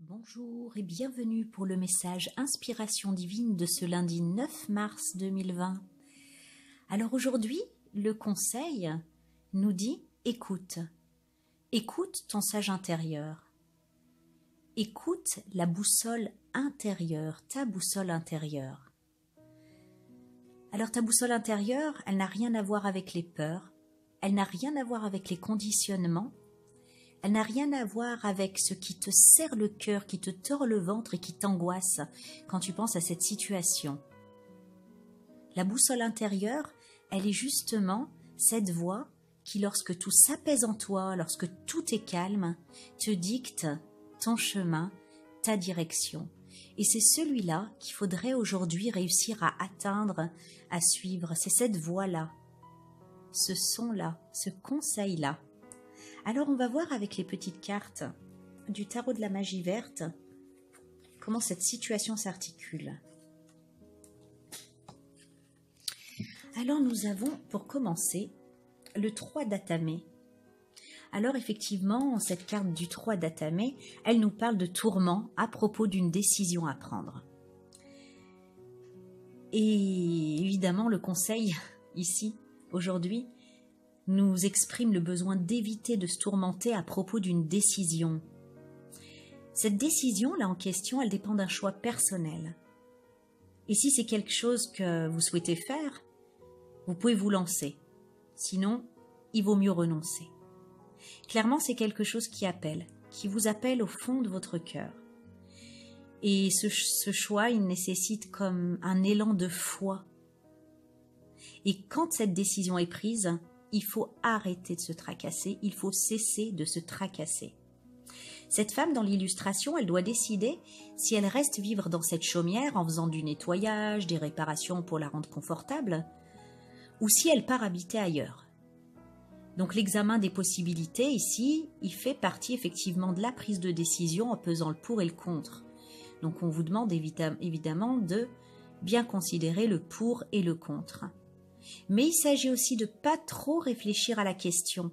Bonjour et bienvenue pour le message Inspiration divine de ce lundi 9 mars 2020. Alors aujourd'hui, le conseil nous dit écoute. Écoute ton sage intérieur. Écoute la boussole intérieure, ta boussole intérieure. Alors ta boussole intérieure, elle n'a rien à voir avec les peurs, elle n'a rien à voir avec les conditionnements, elle n'a rien à voir avec ce qui te serre le cœur, qui te tord le ventre et qui t'angoisse quand tu penses à cette situation. La boussole intérieure, elle est justement cette voix qui, lorsque tout s'apaise en toi, lorsque tout est calme, te dicte ton chemin, ta direction. Et c'est celui-là qu'il faudrait aujourd'hui réussir à atteindre, à suivre. C'est cette voix-là, ce son-là, ce conseil-là. Alors on va voir avec les petites cartes du tarot de la magie verte comment cette situation s'articule. Alors nous avons pour commencer le 3 d'Atamé. Alors effectivement, cette carte du 3 d'Atamé, elle nous parle de tourment à propos d'une décision à prendre. Et évidemment le conseil ici, aujourd'hui, nous exprime le besoin d'éviter de se tourmenter à propos d'une décision. Cette décision, là en question, elle dépend d'un choix personnel. Et si c'est quelque chose que vous souhaitez faire, vous pouvez vous lancer. Sinon, il vaut mieux renoncer. Clairement, c'est quelque chose qui vous appelle au fond de votre cœur. Et ce choix, il nécessite comme un élan de foi. Et quand cette décision est prise, il faut arrêter de se tracasser, il faut cesser de se tracasser. Cette femme dans l'illustration, elle doit décider si elle reste vivre dans cette chaumière en faisant du nettoyage, des réparations pour la rendre confortable, ou si elle part habiter ailleurs. Donc l'examen des possibilités ici, il fait partie effectivement de la prise de décision en pesant le pour et le contre. Donc on vous demande évidemment de bien considérer le pour et le contre. Mais il s'agit aussi de pas trop réfléchir à la question.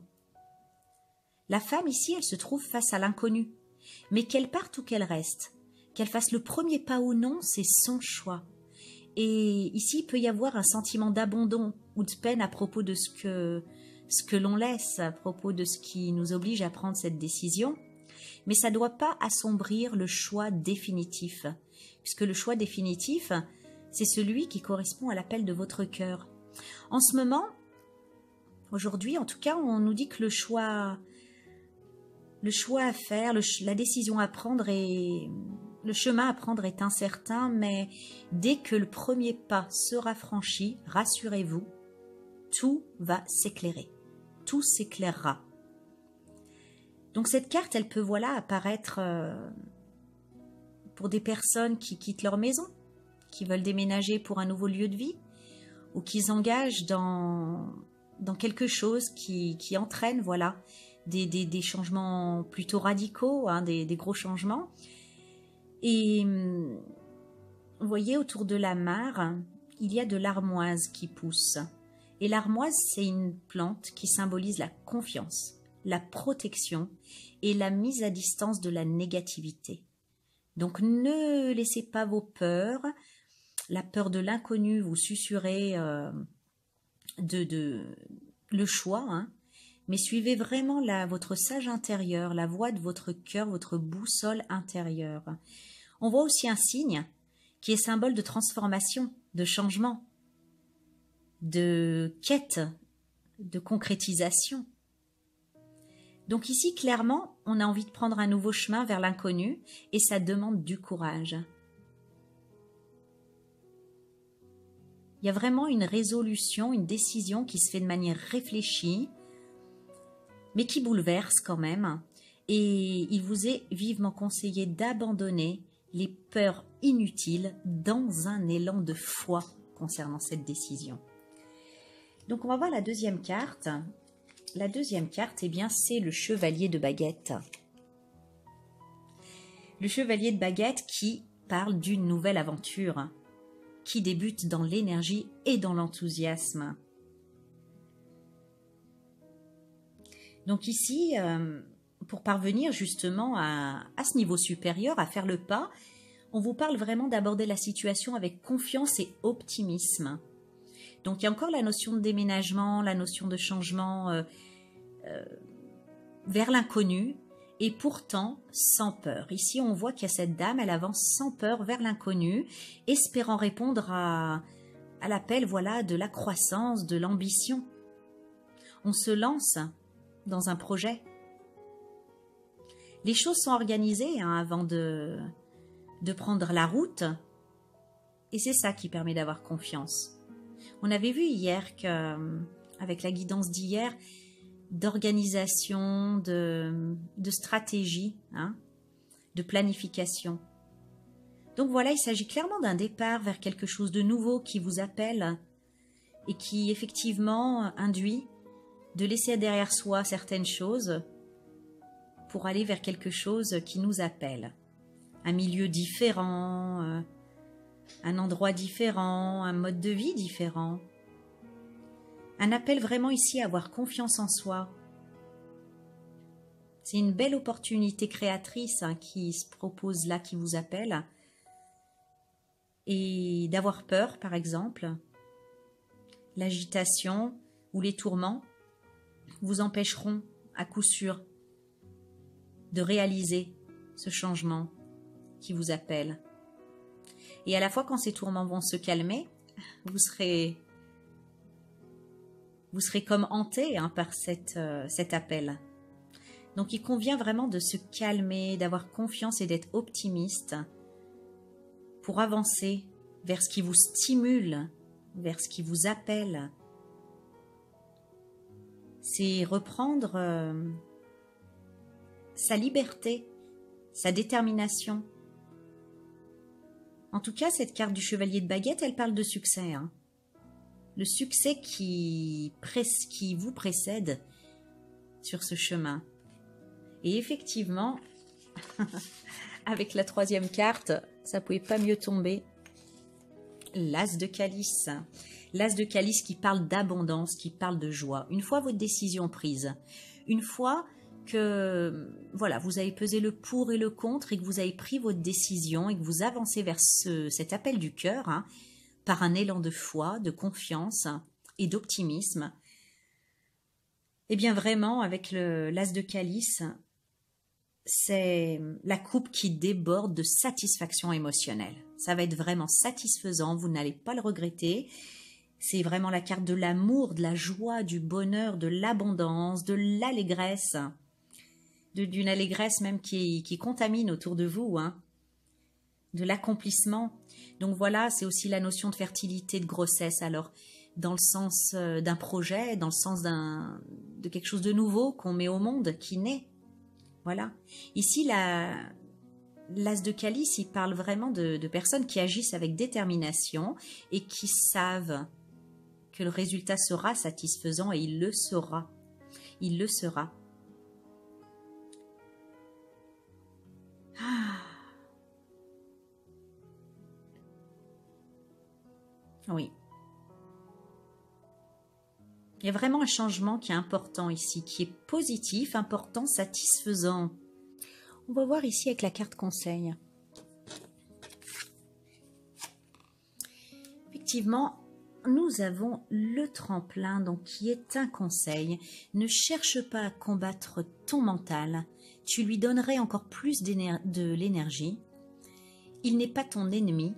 La femme ici, elle se trouve face à l'inconnu. Mais qu'elle parte ou qu'elle reste, qu'elle fasse le premier pas ou non, c'est son choix. Et ici, il peut y avoir un sentiment d'abandon ou de peine à propos de ce que l'on laisse, à propos de ce qui nous oblige à prendre cette décision. Mais ça ne doit pas assombrir le choix définitif. Puisque le choix définitif, c'est celui qui correspond à l'appel de votre cœur. En ce moment, aujourd'hui en tout cas, on nous dit que le choix à faire, la décision à prendre le chemin à prendre est incertain, mais dès que le premier pas sera franchi, rassurez-vous, tout va s'éclairer, tout s'éclairera. Donc cette carte, elle peut apparaître pour des personnes qui quittent leur maison, qui veulent déménager pour un nouveau lieu de vie, ou qui s'engagent dans quelque chose qui entraîne des changements plutôt radicaux, des gros changements. Et vous voyez, autour de la mare, il y a de l'armoise qui pousse. Et l'armoise, c'est une plante qui symbolise la confiance, la protection et la mise à distance de la négativité. Donc ne laissez pas vos peurs, la peur de l'inconnu, vous susurrer le choix, mais suivez vraiment votre sage intérieur, la voix de votre cœur, votre boussole intérieure. On voit aussi un signe qui est symbole de transformation, de changement, de quête, de concrétisation. Donc ici, clairement, on a envie de prendre un nouveau chemin vers l'inconnu et ça demande du courage. Il y a vraiment une résolution, une décision qui se fait de manière réfléchie, mais qui bouleverse quand même. Et il vous est vivement conseillé d'abandonner les peurs inutiles dans un élan de foi concernant cette décision. Donc on va voir la deuxième carte. La deuxième carte, c'est le chevalier de baguette. Le chevalier de baguette qui parle d'une nouvelle aventure, qui débute dans l'énergie et dans l'enthousiasme. Donc ici, pour parvenir justement à ce niveau supérieur, à faire le pas, on vous parle vraiment d'aborder la situation avec confiance et optimisme. Donc il y a encore la notion de déménagement, la notion de changement vers l'inconnu, et pourtant sans peur. Ici on voit qu'il y a cette dame, elle avance sans peur vers l'inconnu, espérant répondre à l'appel, voilà, de la croissance, de l'ambition. On se lance dans un projet. Les choses sont organisées avant de prendre la route, et c'est ça qui permet d'avoir confiance. On avait vu hier avec la guidance d'hier, d'organisation, de stratégie, de planification. Donc voilà, il s'agit clairement d'un départ vers quelque chose de nouveau qui vous appelle et qui effectivement induit de laisser derrière soi certaines choses pour aller vers quelque chose qui nous appelle. Un milieu différent, un endroit différent, un mode de vie différent. Un appel vraiment ici à avoir confiance en soi. C'est une belle opportunité créatrice qui se propose là, qui vous appelle. Et d'avoir peur, par exemple, l'agitation ou les tourments vous empêcheront à coup sûr de réaliser ce changement qui vous appelle. Et à la fois, quand ces tourments vont se calmer, vous serez comme hanté par cet appel. Donc il convient vraiment de se calmer, d'avoir confiance et d'être optimiste pour avancer vers ce qui vous stimule, vers ce qui vous appelle. C'est reprendre sa liberté, sa détermination. En tout cas, cette carte du chevalier de baguette, elle parle de succès. Le succès qui vous précède sur ce chemin. Et effectivement, avec la troisième carte, ça ne pouvait pas mieux tomber. L'As de Calice. L'As de Calice qui parle d'abondance, qui parle de joie. Une fois votre décision prise, une fois que voilà, vous avez pesé le pour et le contre et que vous avez pris votre décision et que vous avancez vers cet appel du cœur, par un élan de foi, de confiance et d'optimisme, et bien vraiment avec l'As de Calice, c'est la coupe qui déborde de satisfaction émotionnelle. Ça va être vraiment satisfaisant, vous n'allez pas le regretter. C'est vraiment la carte de l'amour, de la joie, du bonheur, de l'abondance, de l'allégresse, d'une allégresse même qui contamine autour de vous, de l'accomplissement. Donc voilà, c'est aussi la notion de fertilité, de grossesse. Alors, dans le sens d'un projet, dans le sens de quelque chose de nouveau qu'on met au monde, qui naît. Voilà. Ici, l'As de Calice, il parle vraiment de personnes qui agissent avec détermination et qui savent que le résultat sera satisfaisant, et il le sera. Il le sera. Oui. Il y a vraiment un changement qui est important ici, qui est positif, important, satisfaisant. On va voir ici avec la carte conseil. Effectivement, nous avons le tremplin, donc qui est un conseil. Ne cherche pas à combattre ton mental, tu lui donnerais encore plus de l'énergie. Il n'est pas ton ennemi.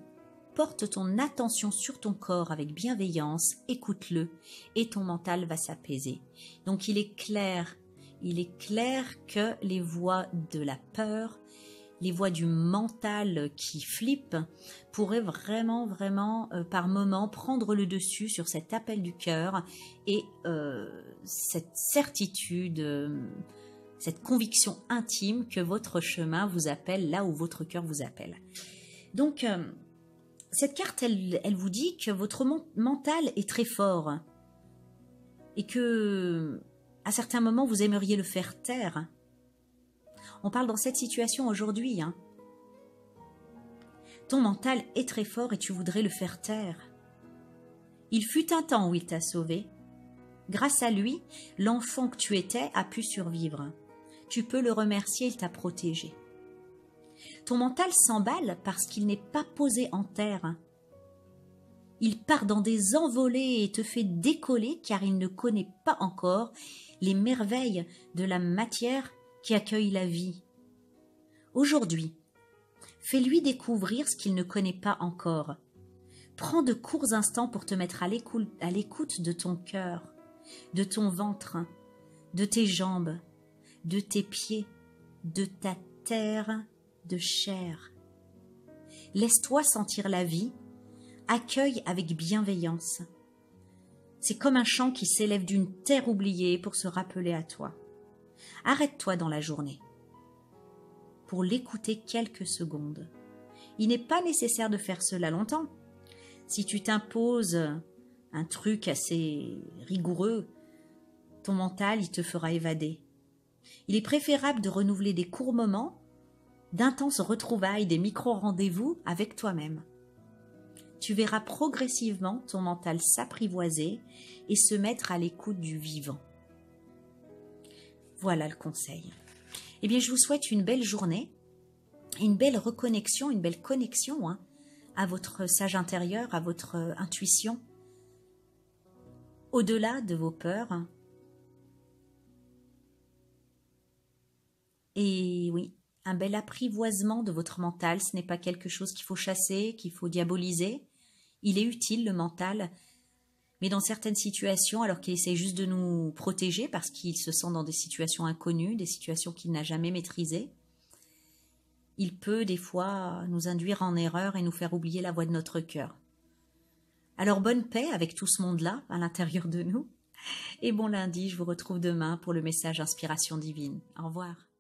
Porte ton attention sur ton corps avec bienveillance, écoute-le et ton mental va s'apaiser. Donc il est clair que les voix de la peur, les voix du mental qui flippe pourraient vraiment par moments prendre le dessus sur cet appel du cœur et cette certitude, cette conviction intime que votre chemin vous appelle là où votre cœur vous appelle. Donc cette carte, elle vous dit que votre mental est très fort et que, à certains moments, vous aimeriez le faire taire. On parle dans cette situation aujourd'hui. Ton mental est très fort et tu voudrais le faire taire. Il fut un temps où il t'a sauvé. Grâce à lui, l'enfant que tu étais a pu survivre. tu peux le remercier, il t'a protégé. Ton mental s'emballe parce qu'il n'est pas posé en terre. Il part dans des envolées et te fait décoller car il ne connaît pas encore les merveilles de la matière qui accueille la vie. Aujourd'hui, fais-lui découvrir ce qu'il ne connaît pas encore. Prends de courts instants pour te mettre à l'écoute de ton cœur, de ton ventre, de tes jambes, de tes pieds, de ta terre de chair. Laisse-toi sentir la vie, accueille avec bienveillance. C'est comme un chant qui s'élève d'une terre oubliée pour se rappeler à toi. Arrête-toi dans la journée pour l'écouter quelques secondes. Il n'est pas nécessaire de faire cela longtemps. Si tu t'imposes un truc assez rigoureux, ton mental, il te fera évader. Il est préférable de renouveler des courts moments, d'intenses retrouvailles, des micro-rendez-vous avec toi-même. Tu verras progressivement ton mental s'apprivoiser et se mettre à l'écoute du vivant. Voilà le conseil. Eh bien, je vous souhaite une belle journée, une belle reconnexion, une belle connexion à votre sage intérieur, à votre intuition, au-delà de vos peurs. Et oui, un bel apprivoisement de votre mental, ce n'est pas quelque chose qu'il faut chasser, qu'il faut diaboliser. Il est utile, le mental, mais dans certaines situations, alors qu'il essaie juste de nous protéger parce qu'il se sent dans des situations inconnues, des situations qu'il n'a jamais maîtrisées, il peut des fois nous induire en erreur et nous faire oublier la voix de notre cœur. Alors bonne paix avec tout ce monde-là à l'intérieur de nous. Et bon lundi, je vous retrouve demain pour le message Inspiration divine. Au revoir.